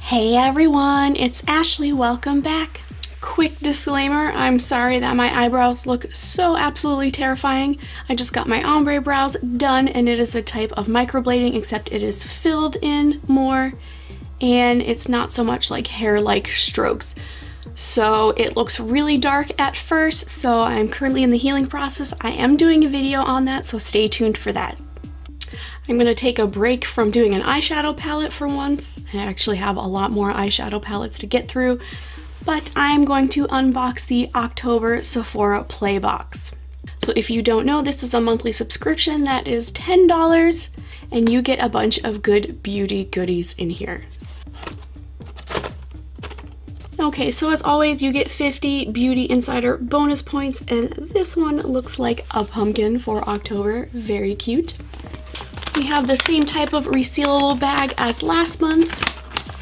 Hey everyone, it's Ashley. Welcome back. Quick disclaimer, I'm sorry that my eyebrows look so absolutely terrifying. I just got my ombre brows done and it is a type of microblading, except it is filled in more and it's not so much like hair-like strokes. So it looks really dark at first, so I'm currently in the healing process. I am doing a video on that, so stay tuned for that. I'm going to take a break from doing an eyeshadow palette for once. I actually have a lot more eyeshadow palettes to get through, but I'm going to unbox the October Sephora Play Box. So if you don't know, this is a monthly subscription that is $10 and you get a bunch of good beauty goodies in here. Okay, so as always, you get 50 Beauty Insider bonus points, and this one looks like a pumpkin for October. Very cute. We have the same type of resealable bag as last month.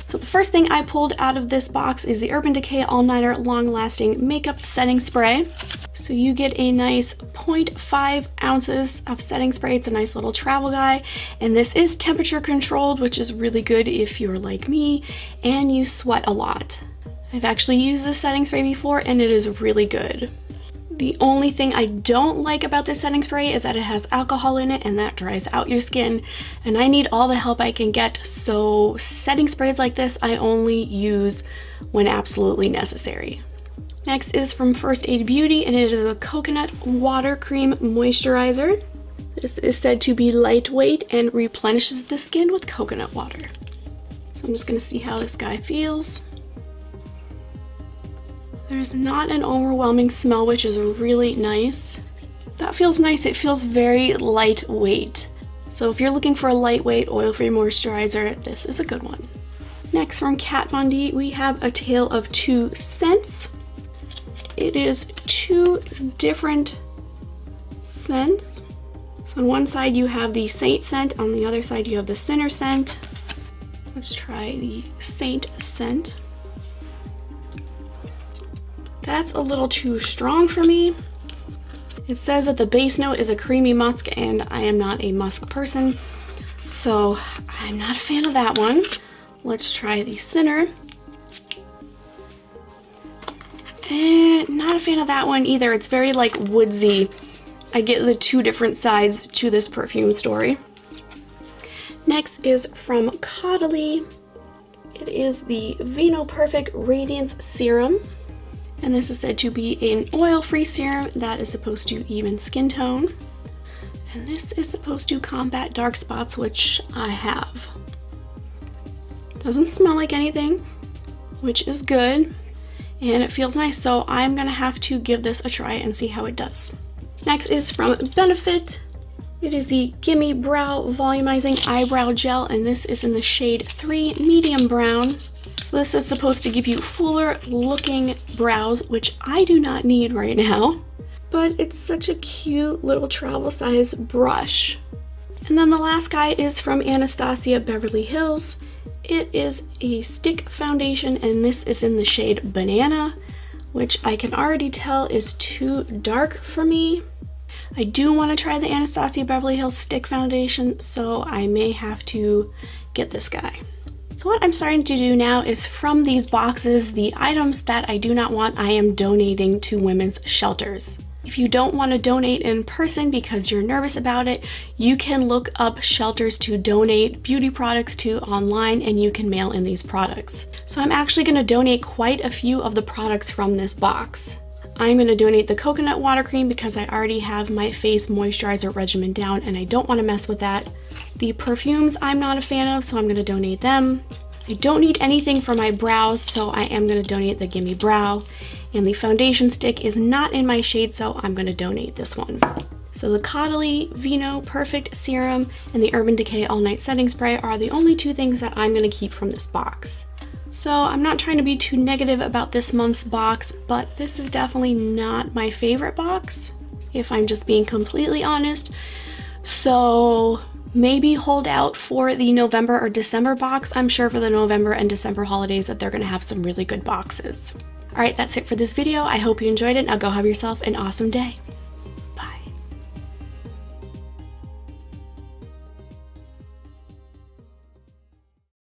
So the first thing I pulled out of this box is the Urban Decay All Nighter Long Lasting Makeup Setting Spray. So you get a nice 0.5 ounces of setting spray. It's a nice little travel guy. And this is temperature controlled, which is really good if you're like me and you sweat a lot. I've actually used this setting spray before and it is really good. The only thing I don't like about this setting spray is that it has alcohol in it and that dries out your skin, and I need all the help I can get, so setting sprays like this I only use when absolutely necessary. Next is from First Aid Beauty, and it is a coconut water cream moisturizer. This is said to be lightweight and replenishes the skin with coconut water. So I'm just going to see how this guy feels. There's not an overwhelming smell, which is really nice. That feels nice. It feels very lightweight. So if you're looking for a lightweight oil-free moisturizer, this is a good one. Next, from Kat Von D, we have A Tale of Two Scents. It is two different scents. So on one side you have the Saint scent, on the other side you have the Sinner scent. Let's try the Saint scent. That's a little too strong for me. It says that the base note is a creamy musk, and I am not a musk person, so I'm not a fan of that one. Let's try the Sinner. And not a fan of that one either. It's very like woodsy. I get the two different sides to this perfume story. Next is from Caudalie. It is the Vinoperfect Radiance Serum. And this is said to be an oil-free serum that is supposed to even skin tone. And this is supposed to combat dark spots, which I have. Doesn't smell like anything, which is good. And it feels nice, so I'm gonna have to give this a try and see how it does. Next is from Benefit. It is the Gimme Brow Volumizing Eyebrow Gel, and this is in the shade 3 Medium Brown. So this is supposed to give you fuller looking brows, which I do not need right now, but it's such a cute little travel size brush. And then the last guy is from Anastasia Beverly Hills. It is a stick foundation, and this is in the shade Banana, which I can already tell is too dark for me. I do want to try the Anastasia Beverly Hills stick foundation, so I may have to get this guy. So what I'm starting to do now is, from these boxes, the items that I do not want, I am donating to women's shelters. If you don't want to donate in person because you're nervous about it, you can look up shelters to donate beauty products to online, and you can mail in these products. So I'm actually going to donate quite a few of the products from this box. I'm going to donate the coconut water cream because I already have my face moisturizer regimen down and I don't want to mess with that. The perfumes I'm not a fan of, so I'm going to donate them. I don't need anything for my brows, so I am going to donate the Gimme Brow. And the foundation stick is not in my shade, so I'm going to donate this one. So the Caudalie Vinoperfect Serum and the Urban Decay All Night Setting Spray are the only two things that I'm going to keep from this box. So I'm not trying to be too negative about this month's box, but this is definitely not my favorite box, if I'm just being completely honest. So maybe hold out for the November or December box. I'm sure for the November and December holidays that they're gonna have some really good boxes. All right, that's it for this video. I hope you enjoyed it. Now go have yourself an awesome day.